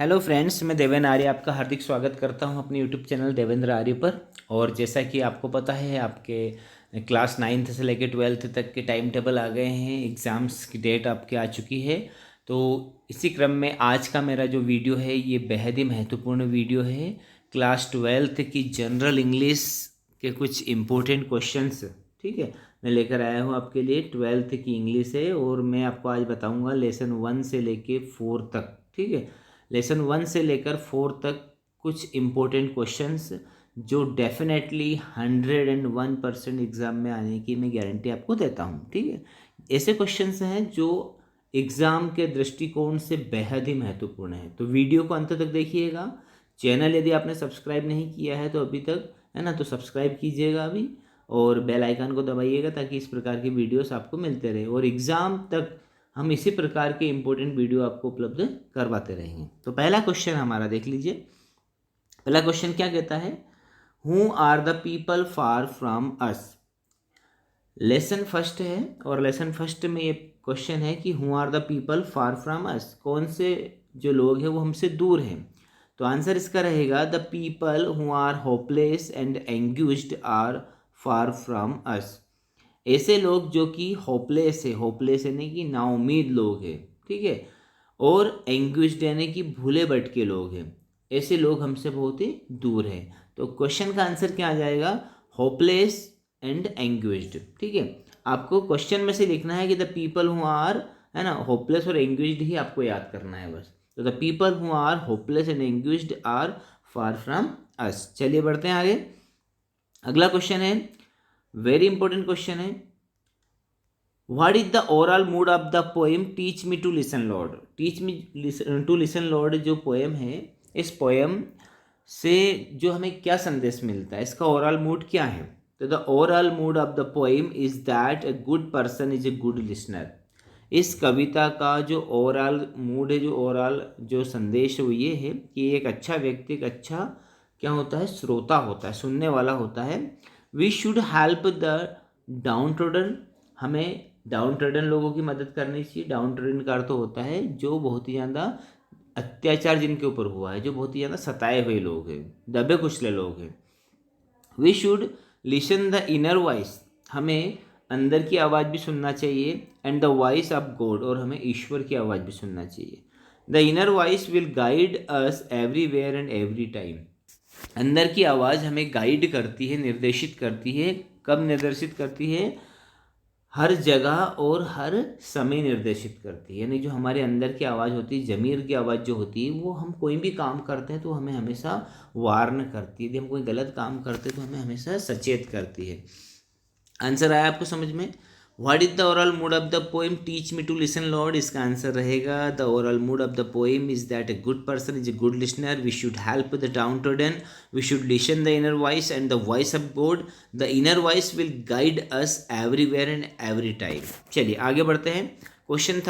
Hello friends, मैं देवेंद्र आर्य आपका हार्दिक स्वागत करता हूं अपने यूट्यूब चैनल देवेंद्र आर्य पर। और जैसा कि आपको पता है, आपके क्लास 9th से लेकर 12th तक के टाइम टेबल आ गए हैं, एग्ज़ाम्स की डेट आपके आ चुकी है। तो इसी क्रम में आज का मेरा जो वीडियो है ये बेहद ही महत्वपूर्ण वीडियो है। क्लास 12th की जनरल इंग्लिश के कुछ इम्पोर्टेंट क्वेश्चंस, ठीक है, मैं लेकर आया हूँ आपके लिए। 12th की इंग्लिश है और मैं आपको आज बताऊँगा लेसन 1 से लेके 4 तक, ठीक है। लेसन 1 से लेकर 4 तक कुछ इम्पोर्टेंट क्वेश्चंस जो डेफिनेटली 101% एग्ज़ाम में आने की मैं गारंटी आपको देता हूँ, ठीक है। ऐसे क्वेश्चंस हैं जो एग्ज़ाम के दृष्टिकोण से बेहद ही महत्वपूर्ण है। तो वीडियो को अंत तक देखिएगा। चैनल यदि आपने सब्सक्राइब नहीं किया है तो अभी तक, है ना, तो सब्सक्राइब कीजिएगा अभी और बेल आइकन को दबाइएगा ताकि इस प्रकार की वीडियोस आपको मिलते रहे और एग्ज़ाम तक हम इसी प्रकार के इम्पोर्टेंट वीडियो आपको उपलब्ध करवाते रहेंगे। तो पहला क्वेश्चन हमारा देख लीजिए। पहला क्वेश्चन क्या कहता है? Who are the people far from us. Lesson first है और लेसन फर्स्ट में ये क्वेश्चन है कि who are the people far from us, कौन से जो लोग हैं वो हमसे दूर हैं। तो आंसर इसका रहेगा the people who are hopeless and anguished are far from us. ऐसे लोग जो कि होपलेस है, होपलेस यानी कि नाउम्मीद लोग हैं, ठीक है, और एंग्विश्ड यानी कि भूले भटके लोग हैं, ऐसे लोग हमसे बहुत ही दूर हैं। तो क्वेश्चन का आंसर क्या आ जाएगा? होपलेस एंड एंग्विश्ड, ठीक है। आपको क्वेश्चन में से लिखना है कि द पीपल हु आर, है ना, होपलेस और एंग्विश्ड ही आपको याद करना है बस। तो the people who are hopeless and anguished are far from us. चलिए बढ़ते हैं आगे। अगला क्वेश्चन है, वेरी इंपॉर्टेंट क्वेश्चन है। What is the overall mood of the poem Teach Me to Listen Lord? Teach Me to Listen Lord जो poem है, इस पोएम से जो हमें क्या संदेश मिलता है, इसका ओवरऑल मूड क्या है? तो the overall mood of the poem is that a good person is a good listener. इस कविता का जो ओवरऑल मूड है, जो ओवरऑल जो संदेश है वो ये है कि एक अच्छा व्यक्ति, एक अच्छा क्या होता है? श्रोता होता है, सुनने वाला होता है। We should help the downtrodden. हमें डाउन ट्रेडन लोगों की मदद करनी चाहिए। डाउन ट्रेडन का अर्थ होता है जो बहुत ही ज़्यादा अत्याचार जिनके ऊपर हुआ है, जो बहुत ही ज़्यादा सताए हुए लोग हैं, दबे कुचले लोग हैं। We should listen the inner voice. हमें अंदर की आवाज़ भी सुनना चाहिए। And the voice of God, और हमें ईश्वर की आवाज़ भी सुनना चाहिए। The inner voice will guide us everywhere and every time. अंदर की आवाज़ हमें गाइड करती है, निर्देशित करती है। कब निर्देशित करती है? हर जगह और हर समय निर्देशित करती है। यानी जो हमारे अंदर की आवाज़ होती है, ज़मीर की आवाज़ जो होती है, वो हम कोई भी काम करते हैं तो हमें हमेशा वार्न करती है। यदि हम कोई गलत काम करते हैं तो हमें हमेशा सचेत करती है। आंसर आया आपको समझ में? What is the overall mood of the poem teach me to listen Lord? इसका आंसर रहेगा the overall mood of the poem is that a good person is a good listener. We should help the downtrodden. We should listen the inner voice and the voice of God. The inner voice will guide us everywhere and every time. चलिए आगे बढ़ते हैं। Question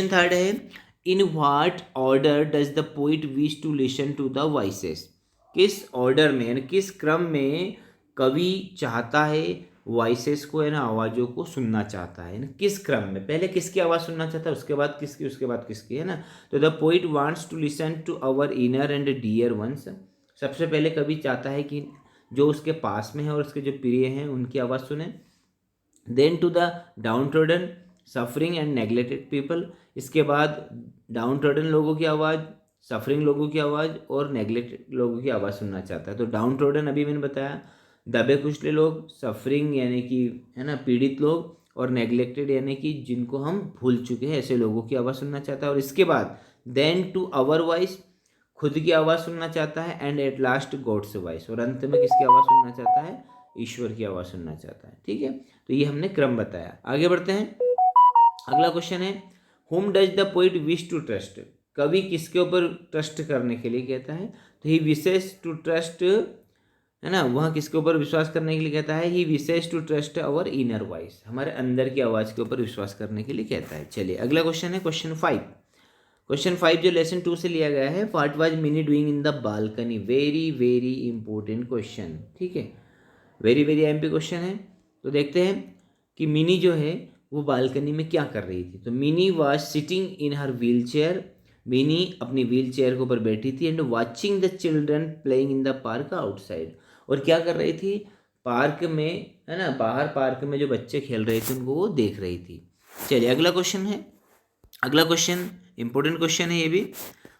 third है, in what order does the poet wish to listen to the voices. किस order में, यानी किस क्रम में कवि चाहता है वॉइसेस को, है ना, आवाज़ों को सुनना चाहता है ना, किस क्रम में? पहले किसकी आवाज़ सुनना चाहता है, उसके बाद किसकी, उसके बाद किसकी, है ना। तो the poet wants to listen to our inner and dear ones. सबसे पहले कवि चाहता है कि जो उसके पास में है और उसके जो प्रिय हैं उनकी आवाज़ सुने। Then to the downtrodden, suffering and neglected people. इसके बाद डाउन ट्रोडन लोगों की आवाज़, सफरिंग लोगों की आवाज़ और नेग्लेक्टेड लोगों की आवाज़ सुनना चाहता है। तो डाउन ट्रोडन अभी मैंने बताया, दबे कुचले लोग, सफरिंग यानी कि, है ना, पीड़ित लोग, और नेग्लेक्टेड यानी कि जिनको हम भूल चुके हैं, ऐसे लोगों की आवाज़ सुनना चाहता है। और इसके बाद देन टू आवर वॉइस, खुद की आवाज़ सुनना चाहता है। And at last God's voice, और अंत में किसकी आवाज़ सुनना चाहता है? ईश्वर की आवाज़ सुनना चाहता है, ठीक है। तो ये हमने क्रम बताया। आगे बढ़ते हैं। अगला क्वेश्चन है, whom does the poet wish to trust. कवि किसके ऊपर ट्रस्ट करने के लिए कहता है? तो ही विशेष टू ट्रस्ट, है ना, वह किसके ऊपर विश्वास करने के लिए कहता है? He wishes to trust our inner voice, हमारे अंदर की आवाज़ के ऊपर विश्वास करने के लिए कहता है। चलिए अगला क्वेश्चन है क्वेश्चन 5 जो लेसन 2 से लिया गया है। What was mini doing in the balcony. Very very important question, ठीक है, वेरी वेरी एमपी क्वेश्चन है। तो देखते हैं कि मिनी जो है वो बालकनी में क्या कर रही थी। तो mini was sitting in her wheel chair mini अपनी व्हील चेयर के ऊपर बैठी थी and watching the children playing in the park outside. और क्या कर रही थी, पार्क में, है ना, बाहर पार्क में जो बच्चे खेल रहे थे उनको वो देख रही थी। चलिए अगला क्वेश्चन है, अगला क्वेश्चन इंपॉर्टेंट क्वेश्चन है ये भी।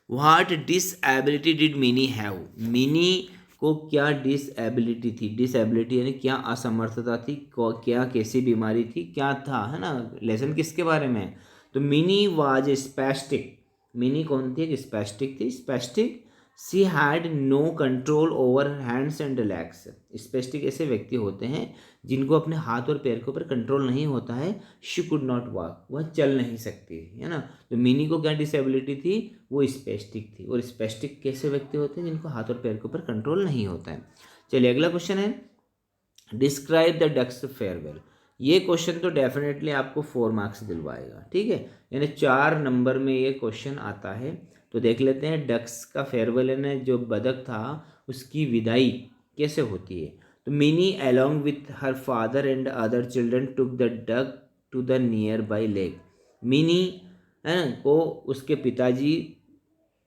What disability did mini have, mini को क्या डिसएबिलिटी थी, डिसएबिलिटी यानी क्या असमर्थता थी, क्या कैसी बीमारी थी, क्या था, है ना, लेसन किसके बारे में है। तो मिनी वाज स्पैस्टिक, मिनी कौन थी, एक स्पैस्टिक थी, spastic. She had no control over hands and legs, spastic ऐसे व्यक्ति होते हैं जिनको अपने हाथ और पैर के ऊपर कंट्रोल नहीं होता है। शी कुड नॉट वॉक, वह चल नहीं सकती है ना। तो मिनी को क्या डिसेबिलिटी थी, वो स्पैस्टिक थी। और स्पैस्टिक कैसे व्यक्ति होते हैं, जिनको हाथ और पैर के ऊपर कंट्रोल नहीं होता है। चलिए अगला क्वेश्चन है, डिस्क्राइब द डक्स फेयरवेल। ये क्वेश्चन तो डेफिनेटली आपको 4 मार्क्स दिलवाएगा, ठीक है, यानी 4 नंबर में ये क्वेश्चन आता है। तो देख लेते हैं, डक्स का फेयरवेल यानी जो बतख था उसकी विदाई कैसे होती है। तो Mini along with her father and other children took the duck to the nearby lake. Mini है ना को उसके पिताजी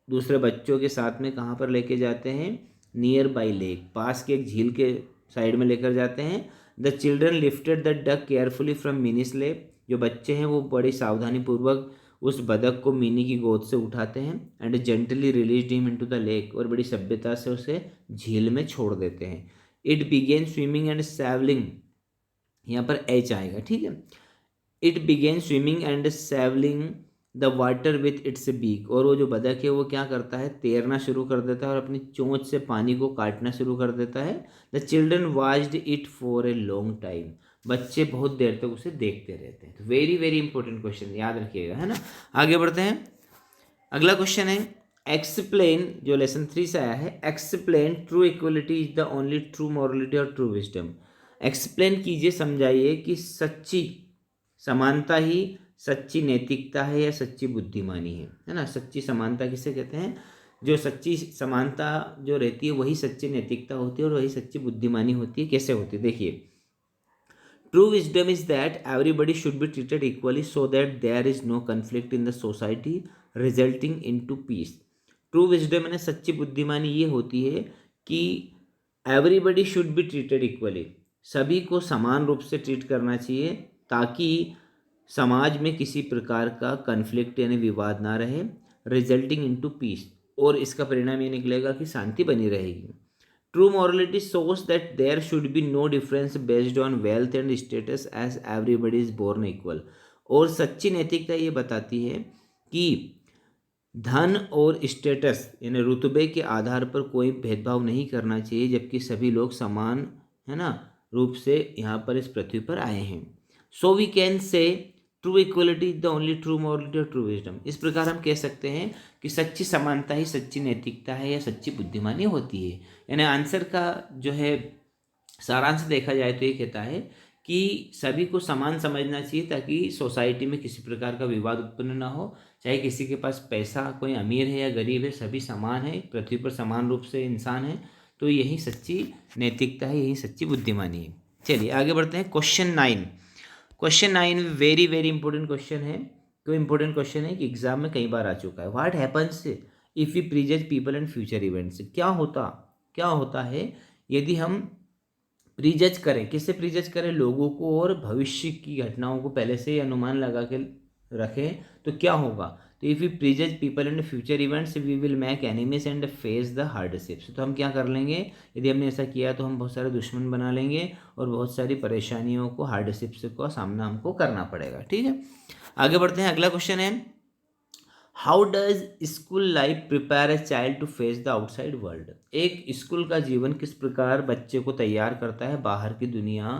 दूसरे बच्चों के साथ में कहाँ पर लेके जाते हैं, नियर बाई लेक, पास के एक झील के साइड में लेकर जाते हैं। The children lifted the duck carefully from Mini lap, जो बच्चे हैं वो बड़ी सावधानी पूर्वक उस बतख को मिनी की गोद से उठाते हैं। And gently release him into the lake, और बड़ी सभ्यता से उसे झील में छोड़ देते हैं। It began swimming and shovelling, यहाँ पर एच आएगा, ठीक है। It began swimming and shovelling the water with its beak, और वो जो बतख है वो क्या करता है, तैरना शुरू कर देता है और अपनी चोंच से पानी को काटना शुरू कर देता है। The children watched it for a long time, बच्चे बहुत देर तक उसे देखते रहते हैं। तो वेरी वेरी इंपॉर्टेंट क्वेश्चन, याद रखिएगा, है ना। आगे बढ़ते हैं, अगला क्वेश्चन है, एक्सप्लेन, जो लेसन 3 से आया है, explain true equality is the only true morality और ट्रू विजडम। एक्सप्लेन कीजिए, समझाइए कि सच्ची समानता ही सच्ची नैतिकता है या सच्ची बुद्धिमानी है ना। सच्ची समानता किसे कहते हैं, जो सच्ची समानता जो रहती है वही सच्ची नैतिकता होती है और वही सच्ची बुद्धिमानी होती है। कैसे होती है, देखिए, true wisdom is that everybody should be treated equally so that there is no conflict in the society resulting into peace. True wisdom यानी सच्ची बुद्धिमानी ये होती है कि everybody should be treated equally, सभी को समान रूप से ट्रीट करना चाहिए ताकि समाज में किसी प्रकार का कन्फ्लिक्ट यानी विवाद ना रहे, रिजल्टिंग इनटू पीस, और इसका परिणाम ये निकलेगा कि शांति बनी रहेगी। True morality shows that there should be no difference based on wealth and status as everybody is born equal, और सच्ची नैतिकता ये बताती है कि धन और स्टेटस यानी रुतबे के आधार पर कोई भेदभाव नहीं करना चाहिए, जबकि सभी लोग समान, है ना, रूप से यहाँ पर इस पृथ्वी पर आए हैं। So we can say true equality is the only true morality और ट्रू विजडम। इस प्रकार हम कह सकते हैं कि सच्ची समानता ही सच्ची नैतिकता है या सच्ची बुद्धिमानी होती है। यानी आंसर का जो है सारांश देखा जाए तो ये कहता है कि सभी को समान समझना चाहिए ताकि सोसाइटी में किसी प्रकार का विवाद उत्पन्न ना हो, चाहे किसी के पास पैसा, कोई अमीर है या गरीब है, सभी समान है, पृथ्वी पर समान रूप से इंसान है। तो यही सच्ची नैतिकता है, यही सच्ची बुद्धिमानी है। चलिए आगे बढ़ते हैं, question 9। Question 9 very very important question है। तो इंपॉर्टेंट क्वेश्चन है कि एग्जाम में कई बार आ चुका है। What happens if you prejudge people and future events, क्या होता है यदि हम प्रीजज करें, किससे प्रीजज करें, लोगों को और भविष्य की घटनाओं को पहले से ही अनुमान लगा के रखें तो क्या होगा। तो if you prejudge people and future events we will make enemies and face the hardships. तो हम क्या कर लेंगे, यदि हमने ऐसा किया तो हम बहुत सारे दुश्मन बना लेंगे और बहुत सारी परेशानियों को, हार्डशिप्स का सामना हमको करना पड़ेगा, ठीक है। आगे बढ़ते हैं, अगला क्वेश्चन है, how does school life prepare a child to face the outside world. एक स्कूल का जीवन किस प्रकार बच्चे को तैयार करता है बाहर की दुनिया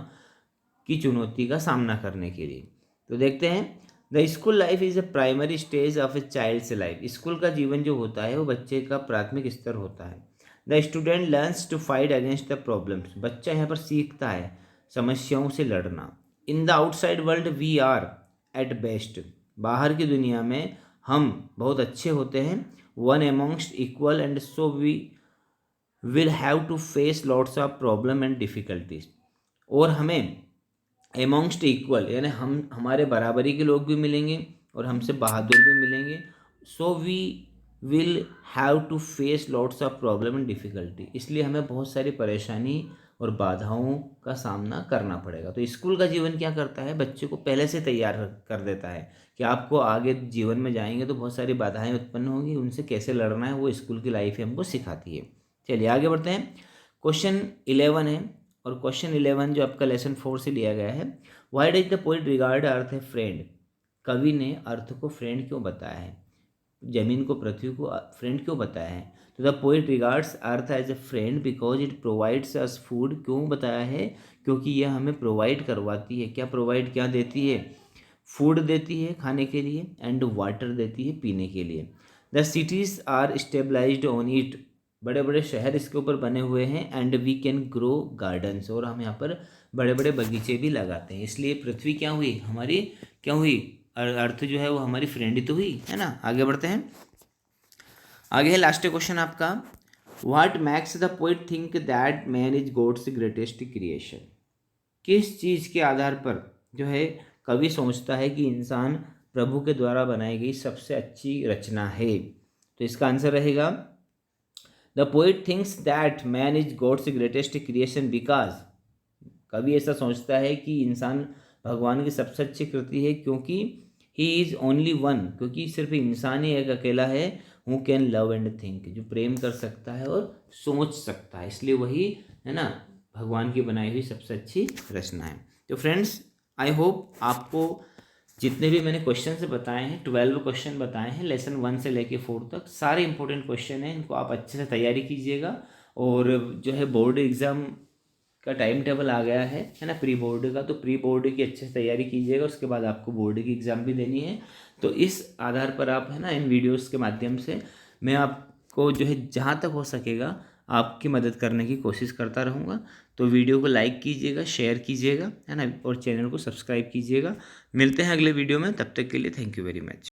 की चुनौती का सामना करने के लिए। तो देखते हैं, the school life is a primary stage of a child's life. School का जीवन जो होता है वो बच्चे का प्राथमिक स्तर होता है। The student learns to fight against the problems, बच्चा यहाँ पर सीखता है समस्याओं से लड़ना। In the outside world we are at best, बाहर की दुनिया में हम बहुत अच्छे होते हैं। One amongst equal and so we will have to face lots of problem and difficulties, और हमें एमोंगस्ट इक्वल यानी हम हमारे बराबरी के लोग भी मिलेंगे और हमसे बहादुर भी मिलेंगे। So we will have to face lots of problem and difficulty. इसलिए हमें बहुत सारी परेशानी और बाधाओं का सामना करना पड़ेगा। तो स्कूल का जीवन क्या करता है, बच्चे को पहले से तैयार कर देता है कि आपको आगे जीवन में जाएंगे तो बहुत सारी बाधाएं उत्पन्न होंगी, उनसे कैसे लड़ना है वो स्कूल की लाइफ हमको सिखाती है। चलिए आगे बढ़ते हैं। क्वेश्चन 11 है, और क्वेश्चन 11 जो आपका लेसन 4 से लिया गया है। Why does the poet regard earth A friend. कवि ने अर्थ को फ्रेंड क्यों बताया है, जमीन को, पृथ्वी को फ्रेंड क्यों बताया है। तो the poet regards earth as a friend because it provides us food. क्यों बताया है, क्योंकि यह हमें प्रोवाइड करवाती है। क्या प्रोवाइड, क्या देती है, फूड देती है खाने के लिए, एंड वाटर देती है पीने के लिए। The cities are stabilized on it. बड़े बड़े शहर इसके ऊपर बने हुए हैं। And we can grow gardens, और हम यहाँ पर बड़े बड़े बगीचे भी लगाते हैं। इसलिए पृथ्वी क्या हुई हमारी, क्या हुई, अर्थ जो है वो हमारी फ्रेंड ही तो हुई है ना। आगे बढ़ते हैं। आगे है लास्ट क्वेश्चन आपका। What makes the poet think that man is God's greatest creation. किस चीज़ के आधार पर जो है कवि सोचता है कि इंसान प्रभु के द्वारा बनाई गई सबसे अच्छी रचना है। तो इसका आंसर रहेगा the poet thinks that man is God's greatest creation because. कवि ऐसा सोचता है कि इंसान भगवान की सबसे अच्छी कृति है क्योंकि ही इज़ ओनली वन, क्योंकि सिर्फ इंसान ही एक अकेला है who can love and think, जो प्रेम कर सकता है और सोच सकता है। इसलिए वही है ना भगवान की बनाई हुई सबसे अच्छी रचना है। तो फ्रेंड्स आई होप आपको जितने भी मैंने क्वेश्चन से बताए हैं, 12 क्वेश्चन बताए हैं लेसन 1 से लेके 4 तक, सारे इंपॉर्टेंट क्वेश्चन हैं। इनको आप अच्छे से तैयारी कीजिएगा। और जो है बोर्ड एग्ज़ाम का टाइम टेबल आ गया है ना, प्री बोर्ड का, तो प्री बोर्ड की अच्छे से तैयारी कीजिएगा। उसके बाद आपको बोर्ड की एग्ज़ाम भी देनी है। तो इस आधार पर आप है ना इन वीडियोस के माध्यम से मैं आपको जो है जहाँ तक हो सकेगा आपकी मदद करने की कोशिश करता रहूँगा। तो वीडियो को लाइक कीजिएगा, शेयर कीजिएगा है ना, और चैनल को सब्सक्राइब कीजिएगा। मिलते हैं अगले वीडियो में, तब तक के लिए थैंक यू वेरी मच।